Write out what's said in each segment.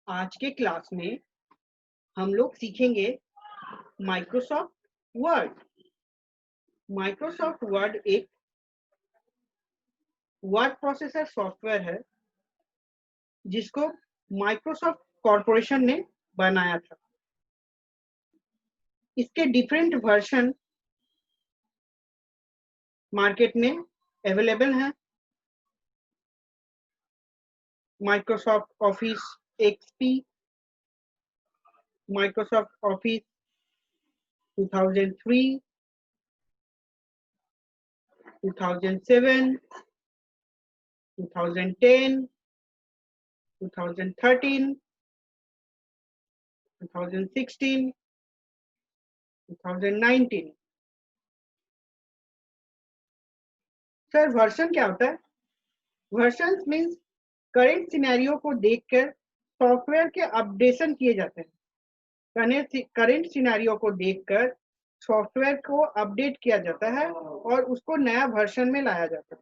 आज के क्लास में हम लोग सीखेंगे माइक्रोसॉफ्ट वर्ड। माइक्रोसॉफ्ट वर्ड एक वर्ड प्रोसेसर सॉफ्टवेयर है जिसको माइक्रोसॉफ्ट कॉरपोरेशन ने बनाया था। इसके डिफरेंट वर्जन मार्केट में अवेलेबल हैं। Microsoft office XP, Microsoft office 2003, 2007, 2010, 2013, 2016, 2019। Sir version क्या होता है? वर्जन मीन्स करेंट सिनेरियो को देखकर सॉफ्टवेयर के अपडेशन किए जाते हैं। करेंट सिनेरियो को देखकर सॉफ्टवेयर को अपडेट किया जाता है और उसको नया वर्जन में लाया जाता है।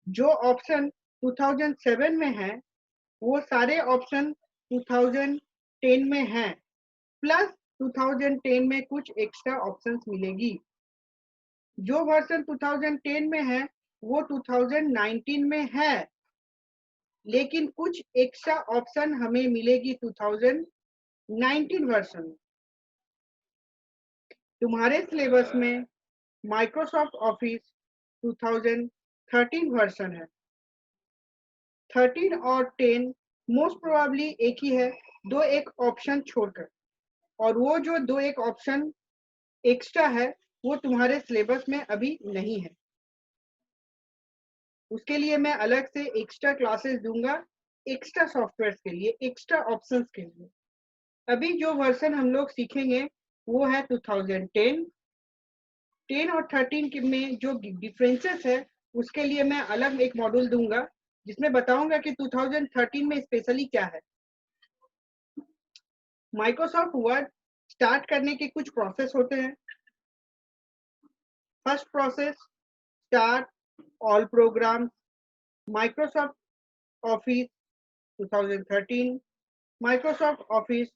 जो ऑप्शन 2007 में है वो सारे ऑप्शन 2010 में हैं, प्लस 2010 में कुछ एक्स्ट्रा ऑप्शंस मिलेगी। जो वर्जन 2010 में है वो 2019 में है, लेकिन कुछ एक्स्ट्रा ऑप्शन हमें मिलेगी 2019 वर्जन में। तुम्हारे सिलेबस में माइक्रोसॉफ्ट ऑफिस 2013 वर्जन है। 13 और 10 मोस्ट प्रोबेबली एक ही है, दो एक ऑप्शन छोड़कर, और वो जो दो एक ऑप्शन एक्स्ट्रा है वो तुम्हारे सिलेबस में अभी नहीं है। उसके लिए मैं अलग से एक्स्ट्रा क्लासेस दूंगा, एक्स्ट्रा सॉफ्टवेयर के लिए, एक्स्ट्रा ऑप्शंस के लिए। अभी जो वर्जन हम लोग सीखेंगे वो है 2010। 10 और 13 में जो डिफरेंसेस है उसके लिए मैं अलग एक मॉड्यूल दूंगा जिसमें बताऊंगा कि 2013 में स्पेशली क्या है। माइक्रोसॉफ्ट वर्ड स्टार्ट करने के कुछ प्रोसेस होते हैं। First process, start all programme, Microsoft office 2013, Microsoft office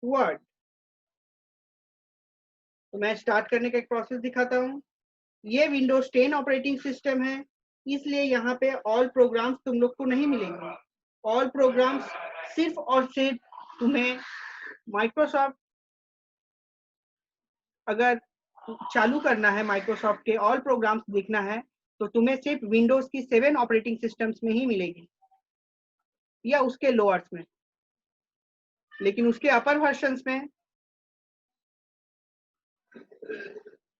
word. तो मैं स्टार्ट करने का एक प्रोसेस दिखाता हूँ। ये विंडोज 10 ऑपरेटिंग सिस्टम है, इसलिए यहाँ पे ऑल प्रोग्राम्स तुम लोग को नहीं मिलेंगे। ऑल प्रोग्राम्स सिर्फ और सिर्फ तुम्हें माइक्रोसॉफ्ट अगर चालू करना है, माइक्रोसॉफ्ट के ऑल प्रोग्राम्स देखना है तो तुम्हें सिर्फ विंडोज की 7 ऑपरेटिंग सिस्टम्स में ही मिलेगी या उसके लोअर्स में, लेकिन उसके अपर वर्जन्स में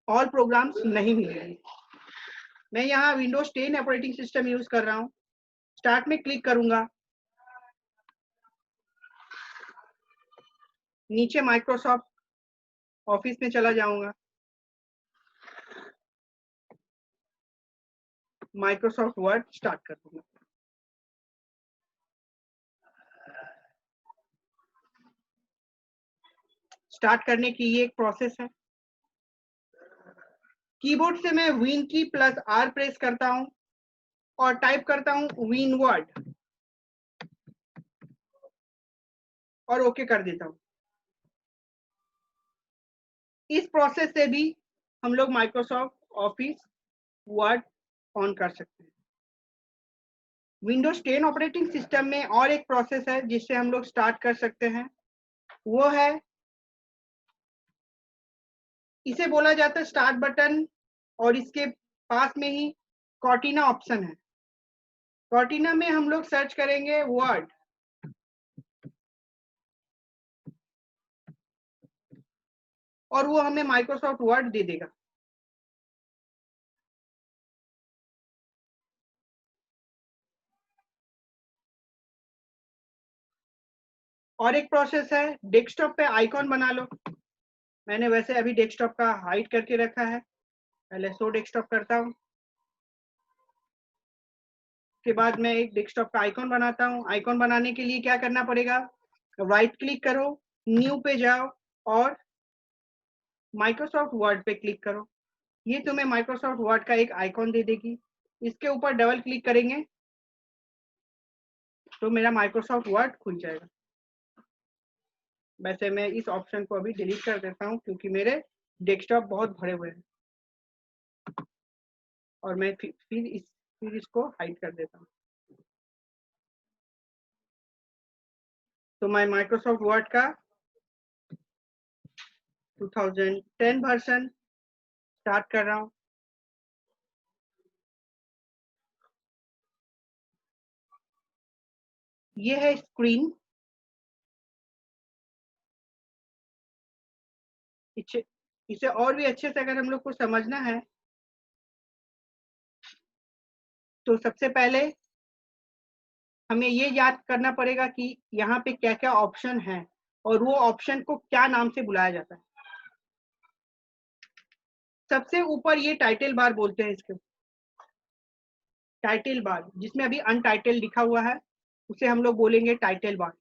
ऑल प्रोग्राम्स नहीं मिलेंगे। मैं यहाँ विंडोज 10 ऑपरेटिंग सिस्टम यूज कर रहा हूँ। स्टार्ट में क्लिक करूंगा, नीचे माइक्रोसॉफ्ट ऑफिस में चला जाऊंगा, माइक्रोसॉफ्ट वर्ड स्टार्ट कर दूंगा। स्टार्ट करने की ये एक प्रोसेस है। कीबोर्ड से मैं विन की प्लस आर प्रेस करता हूं और टाइप करता हूं विन वर्ड और ओके कर देता हूं। इस प्रोसेस से भी हम लोग माइक्रोसॉफ्ट ऑफिस वर्ड ऑन कर सकते हैं। विंडोज 10 ऑपरेटिंग सिस्टम में और एक प्रोसेस है जिससे हम लोग स्टार्ट कर सकते हैं, वो है, इसे बोला जाता है स्टार्ट बटन, और इसके पास में ही कॉर्टिना ऑप्शन है। कॉर्टिना में हम लोग सर्च करेंगे वर्ड, और वो हमें माइक्रोसॉफ्ट वर्ड दे देगा। और एक प्रोसेस है, डेस्कटॉप पे आइकॉन बना लो। मैंने वैसे अभी डेस्कटॉप का हाइड करके रखा है, पहले शो डेस्कटॉप करता हूँ। उसके बाद मैं एक डेस्कटॉप का आइकॉन बनाता हूँ। आइकॉन बनाने के लिए क्या करना पड़ेगा, राइट क्लिक करो, न्यू पे जाओ और माइक्रोसॉफ्ट वर्ड पे क्लिक करो। ये तुम्हें माइक्रोसॉफ्ट वर्ड का एक आइकॉन दे देगी। इसके ऊपर डबल क्लिक करेंगे तो मेरा माइक्रोसॉफ्ट वर्ड खुल जाएगा। वैसे मैं इस ऑप्शन को अभी डिलीट कर देता हूँ क्योंकि मेरे डेस्कटॉप बहुत भरे हुए हैं, और मैं फिर इसको हाइड कर देता हूँ। तो मैं माइक्रोसॉफ्ट वर्ड का 2010 वर्जन स्टार्ट कर रहा हूँ। ये है स्क्रीन। इसे और भी अच्छे से अगर हम लोग को समझना है तो सबसे पहले हमें ये याद करना पड़ेगा कि यहाँ पे क्या क्या ऑप्शन है और वो ऑप्शन को क्या नाम से बुलाया जाता है। सबसे ऊपर ये टाइटल बार बोलते हैं इसको, टाइटल बार, जिसमें अभी अनटाइटल लिखा हुआ है उसे हम लोग बोलेंगे टाइटल बार।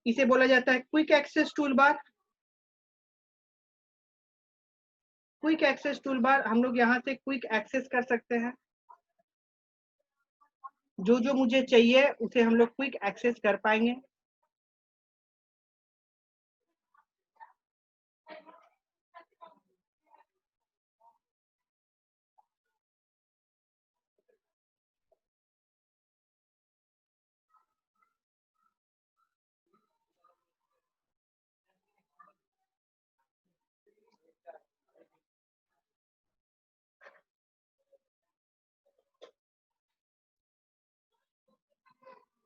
इसे बोला जाता है quick access tool bar. Quick access tool bar हम लोग यहाँ से क्विक एक्सेस कर सकते हैं, जो जो मुझे चाहिए उसे हम लोग क्विक एक्सेस कर पाएंगे।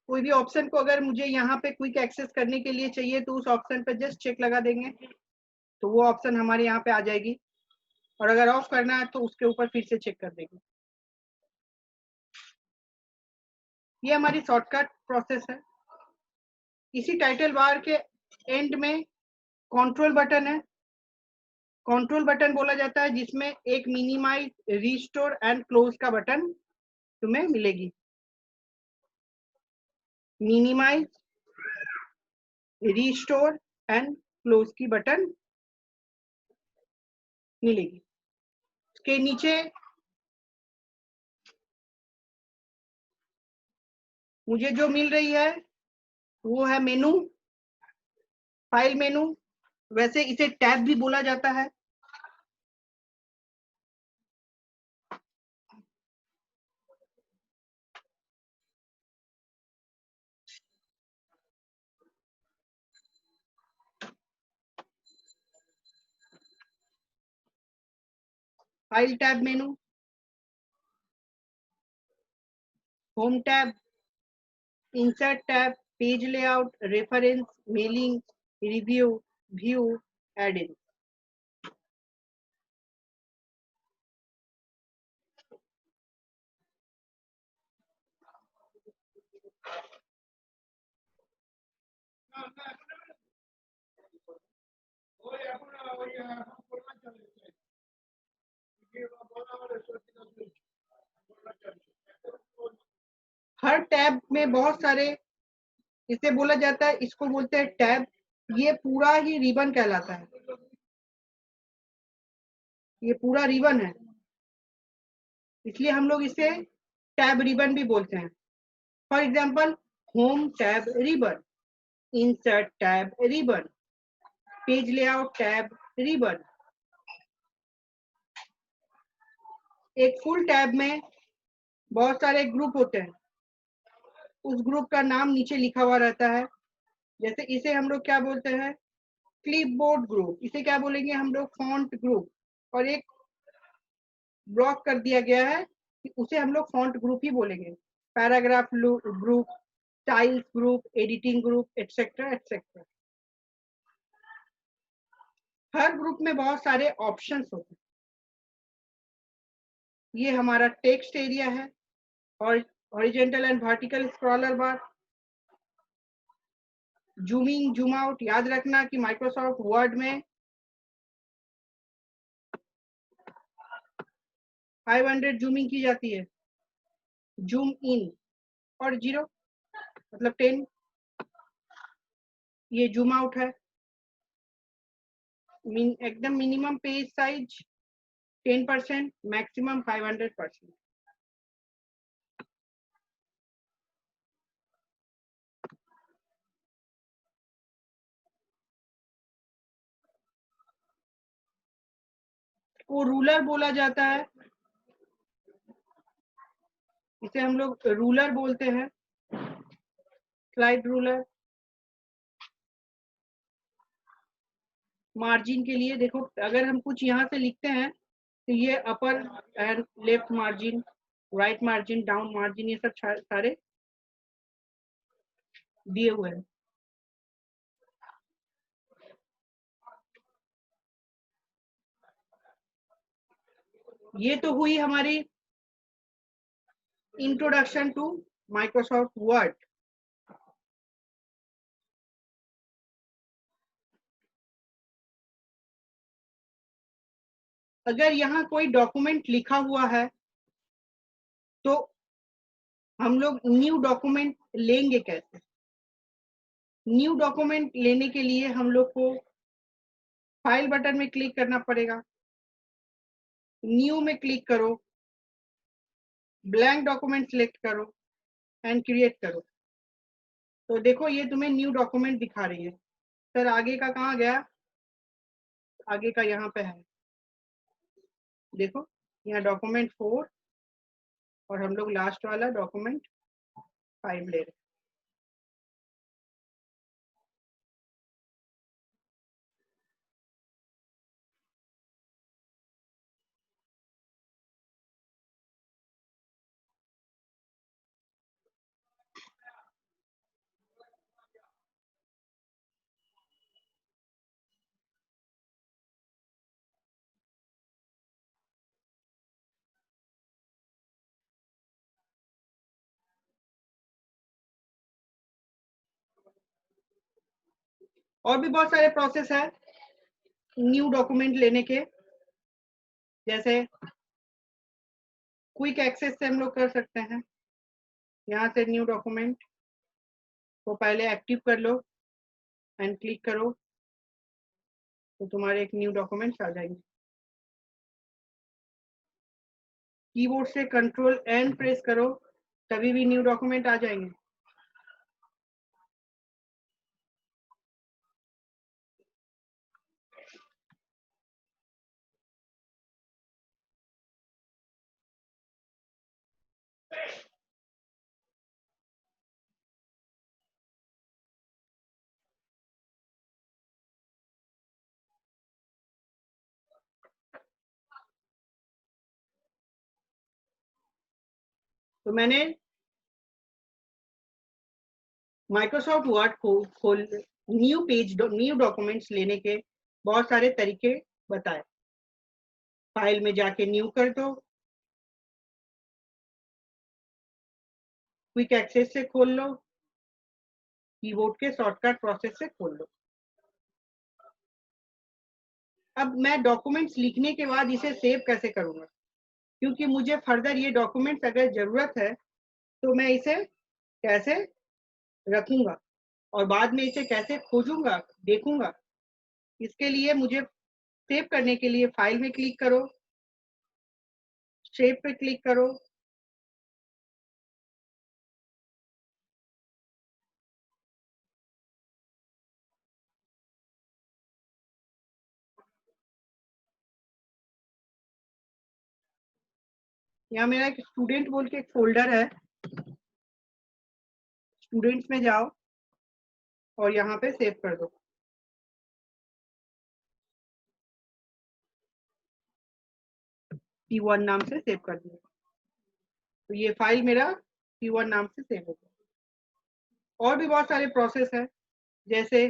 कोई भी ऑप्शन को अगर मुझे यहाँ पे क्विक एक्सेस करने के लिए चाहिए तो उस ऑप्शन पे जस्ट चेक लगा देंगे तो वो ऑप्शन हमारे यहाँ पे आ जाएगी, और अगर ऑफ करना है तो उसके ऊपर फिर से चेक कर देंगे। ये हमारी शॉर्टकट प्रोसेस है। इसी टाइटल बार के एंड में कंट्रोल बटन है। कंट्रोल बटन बोला जाता है जिसमें एक मिनिमाइज, रिस्टोर एंड क्लोज का बटन तुम्हें मिलेगी। मिनिमाइज, रिस्टोर एंड क्लोज की बटन मिलेगी। उसके नीचे मुझे जो मिल रही है वो है मेनू, फाइल मेनू। वैसे इसे टैब भी बोला जाता है। File tab menu, home tab, insert tab, page layout, reference, mailing, review, view, add in. हर टैब में बहुत सारे, इसे बोला जाता है, इसको बोलते हैं टैब। ये पूरा ही रिबन कहलाता है। ये पूरा रिबन है, इसलिए हम लोग इसे टैब रिबन भी बोलते हैं। For example, home tab ribbon, insert tab ribbon, page layout tab ribbon. एक फुल टैब में बहुत सारे ग्रुप होते हैं, उस ग्रुप का नाम नीचे लिखा हुआ रहता है। जैसे इसे हम लोग क्या बोलते हैं, क्लिपबोर्ड ग्रुप। इसे क्या बोलेंगे हम लोग, फॉन्ट ग्रुप। और एक ब्लॉक कर दिया गया है कि उसे हम लोग फॉन्ट ग्रुप ही बोलेंगे। Paragraph group, styles group, editing group, etcetera etcetera. हर ग्रुप में बहुत सारे ऑप्शंस होते हैं। ये हमारा टेक्स्ट एरिया है, और horizontal and vertical scroller bar. Zooming, zoom out, याद रखना कि माइक्रोसॉफ्ट वर्ड में 500 जूमिंग की जाती है। जूम इन और 0 मतलब 10। ये जूम आउट है। एकदम मिनिमम पेज साइज 10%, मैक्सिमम 500%। को रूलर बोला जाता है, इसे हम लोग रूलर बोलते हैं, स्लाइड रूलर। मार्जिन के लिए देखो, अगर हम कुछ यहाँ से लिखते हैं तो ये upper and left margin, right margin, down margin, ये सब सारे दिए हुए हैं। ये तो हुई हमारी इंट्रोडक्शन टू माइक्रोसॉफ्ट वर्ड। अगर यहाँ कोई डॉक्यूमेंट लिखा हुआ है तो हम लोग न्यू डॉक्यूमेंट लेंगे कैसे? न्यू डॉक्यूमेंट लेने के लिए हम लोग को फाइल बटन में क्लिक करना पड़ेगा, न्यू में क्लिक करो, ब्लैंक डॉक्यूमेंट सिलेक्ट करो एंड क्रिएट करो। तो देखो ये तुम्हें न्यू डॉक्यूमेंट दिखा रही है। सर आगे का कहाँ गया? आगे का यहाँ पे है, देखो यहाँ डॉक्यूमेंट 4 और हम लोग लास्ट वाला डॉक्यूमेंट 5 ले रहे हैं। और भी बहुत सारे प्रोसेस है न्यू डॉक्यूमेंट लेने के, जैसे क्विक एक्सेस से हम लोग कर सकते हैं। यहाँ से न्यू डॉक्यूमेंट को पहले एक्टिव कर लो एंड क्लिक करो तो तुम्हारे एक न्यू डॉक्यूमेंट्स आ जाएंगे। कीबोर्ड से कंट्रोल एन प्रेस करो तभी भी न्यू डॉक्यूमेंट आ जाएंगे। तो मैंने माइक्रोसॉफ्ट वर्ड को खोल न्यू डॉक्यूमेंट्स लेने के बहुत सारे तरीके बताए। फाइल में जाके न्यू कर दो, क्विक एक्सेस से खोल लो, कीबोर्ड के शॉर्टकट प्रोसेस से खोल लो। अब मैं डॉक्यूमेंट्स लिखने के बाद इसे सेव कैसे करूंगा, क्योंकि मुझे फर्दर ये डॉक्यूमेंट्स अगर जरूरत है तो मैं इसे कैसे रखूंगा और बाद में इसे कैसे खोजूंगा, देखूंगा। इसके लिए मुझे सेव करने के लिए फाइल में क्लिक करो, सेव पे क्लिक करो, यहाँ मेरा एक स्टूडेंट बोल के एक फोल्डर है, स्टूडेंट्स में जाओ और यहाँ पे सेव कर दो। P1 नाम से सेव कर दिया तो ये फाइल मेरा P1 नाम से सेव हो गया। और भी बहुत सारे प्रोसेस है, जैसे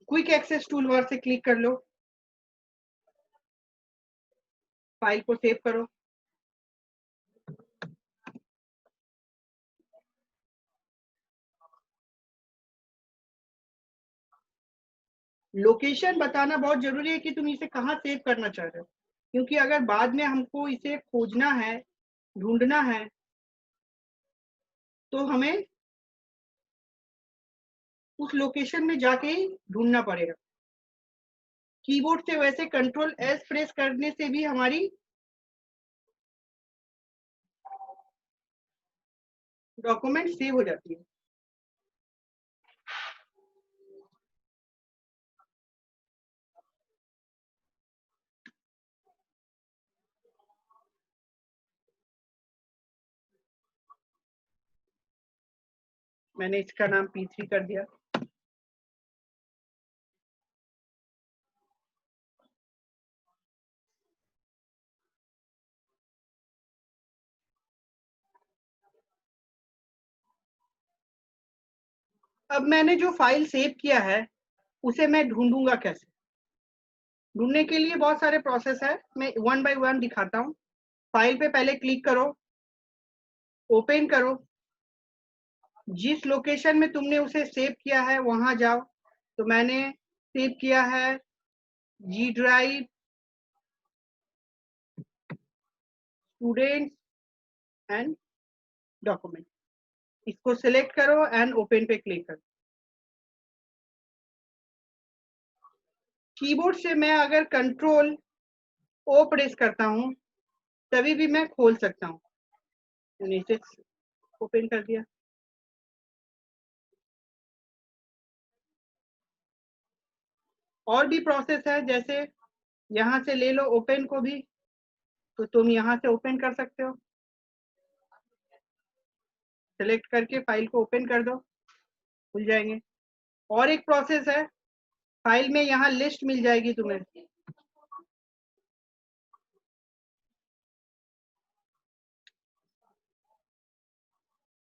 क्विक एक्सेस टूल बार से क्लिक कर लो, फाइल को सेव करो, लोकेशन बताना बहुत जरूरी है कि तुम इसे कहाँ सेव करना चाह रहे हो, क्योंकि अगर बाद में हमको इसे खोजना है, ढूंढना है, तो हमें उस लोकेशन में जाके ही ढूंढना पड़ेगा। कीबोर्ड से वैसे कंट्रोल एस प्रेस करने से भी हमारी डॉक्यूमेंट सेव हो जाती है। मैंने इसका नाम P3 कर दिया। अब मैंने जो फाइल सेव किया है उसे मैं ढूंढूंगा कैसे? ढूंढने के लिए बहुत सारे प्रोसेस है, मैं वन बाय वन दिखाता हूँ। फाइल पे पहले क्लिक करो, ओपन करो, जिस लोकेशन में तुमने उसे सेव किया है वहां जाओ। तो मैंने सेव किया है G drive, students and document. इसको सिलेक्ट करो एंड ओपन पे क्लिक करो। कीबोर्ड से मैं अगर कंट्रोल ओ प्रेस करता हूं तभी भी मैं खोल सकता हूं। मैंने इसे ओपन कर दिया। और भी प्रोसेस है, जैसे यहां से ले लो ओपन को भी, तो तुम यहां से ओपन कर सकते हो। सेलेक्ट करके फाइल को ओपन कर दो, खुल जाएंगे। और एक प्रोसेस है, फाइल में यहाँ लिस्ट मिल जाएगी तुम्हें।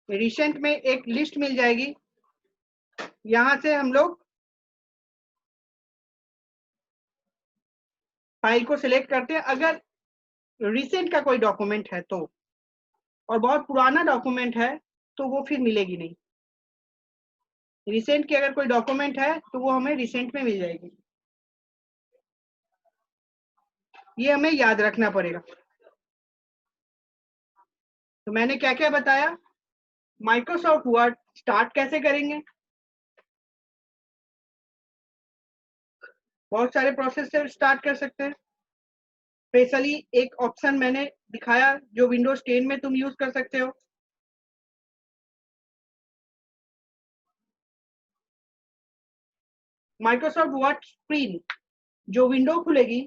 रिसेंट में एक लिस्ट मिल जाएगी, यहां से हम लोग फाइल को सिलेक्ट करते हैं। अगर रिसेंट का कोई डॉक्यूमेंट है तो, और बहुत पुराना डॉक्यूमेंट है तो वो फिर मिलेगी नहीं। रिसेंट की अगर कोई डॉक्यूमेंट है तो वो हमें रिसेंट में मिल जाएगी। ये हमें याद रखना पड़ेगा। तो मैंने क्या क्या बताया। माइक्रोसॉफ्ट वर्ड स्टार्ट कैसे करेंगे, बहुत सारे प्रोसेस से स्टार्ट कर सकते हैं। स्पेशली एक ऑप्शन मैंने दिखाया जो विंडोज 10 में तुम यूज कर सकते हो। माइक्रोसॉफ्ट वर्ड स्क्रीन जो विंडो खुलेगी,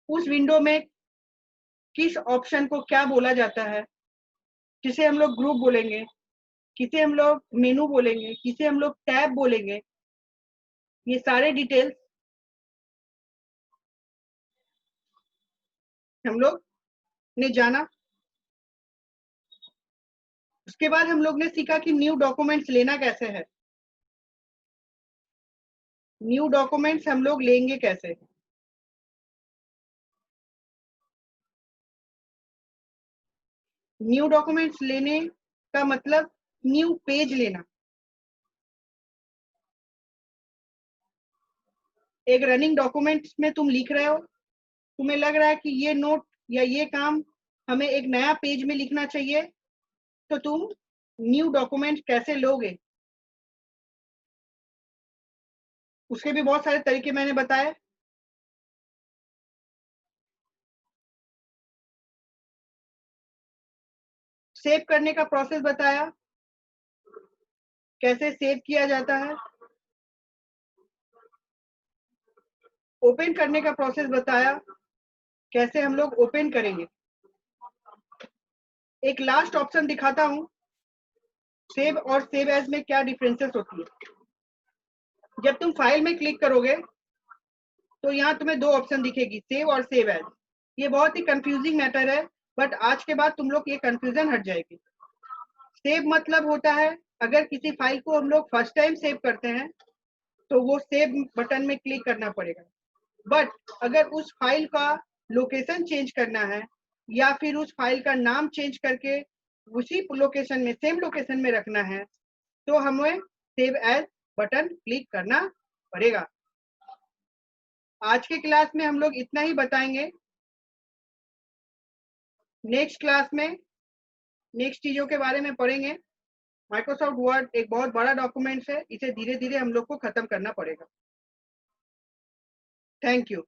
उस विंडो में किस ऑप्शन को क्या बोला जाता है, किसे हम लोग ग्रुप बोलेंगे, किसे हम लोग मेनू बोलेंगे, किसे हम लोग टैब बोलेंगे, ये सारे डिटेल्स हम लोग ने जाना। उसके बाद हम लोग ने सीखा कि न्यू डॉक्यूमेंट्स लेना कैसे है। न्यू डॉक्यूमेंट्स हम लोग लेंगे कैसे। न्यू डॉक्यूमेंट्स लेने का मतलब न्यू पेज लेना। एक रनिंग डॉक्यूमेंट्स में तुम लिख रहे हो, तुम्हें लग रहा है कि ये नोट या ये काम हमें एक नया पेज में लिखना चाहिए, तो तुम न्यू डॉक्यूमेंट कैसे लोगे, उसके भी बहुत सारे तरीके मैंने बताए। सेव करने का प्रोसेस बताया, कैसे सेव किया जाता है। ओपन करने का प्रोसेस बताया, कैसे हम लोग ओपन करेंगे। एक लास्ट ऑप्शन दिखाता हूं, सेव और सेव एज में क्या डिफरेंसेस होती है। जब तुम फाइल में क्लिक करोगे तो यहाँ तुम्हें दो ऑप्शन दिखेगी, सेव और सेव एज। ये बहुत ही कंफ्यूजिंग मैटर है, बट आज के बाद तुम लोग ये कंफ्यूजन हट जाएगी। सेव मतलब होता है, अगर किसी फाइल को हम लोग फर्स्ट टाइम सेव करते हैं तो वो सेव बटन में क्लिक करना पड़ेगा। बट अगर उस फाइल का लोकेशन चेंज करना है या फिर उस फाइल का नाम चेंज करके उसी लोकेशन में, सेम लोकेशन में रखना है, तो हमें सेव एज बटन क्लिक करना पड़ेगा। आज के क्लास में हम लोग इतना ही बताएंगे। नेक्स्ट क्लास में नेक्स्ट चीजों के बारे में पढ़ेंगे। माइक्रोसॉफ्ट वर्ड एक बहुत बड़ा डॉक्यूमेंट्स है, इसे धीरे-धीरे हम लोग को खत्म करना पड़ेगा। Thank you.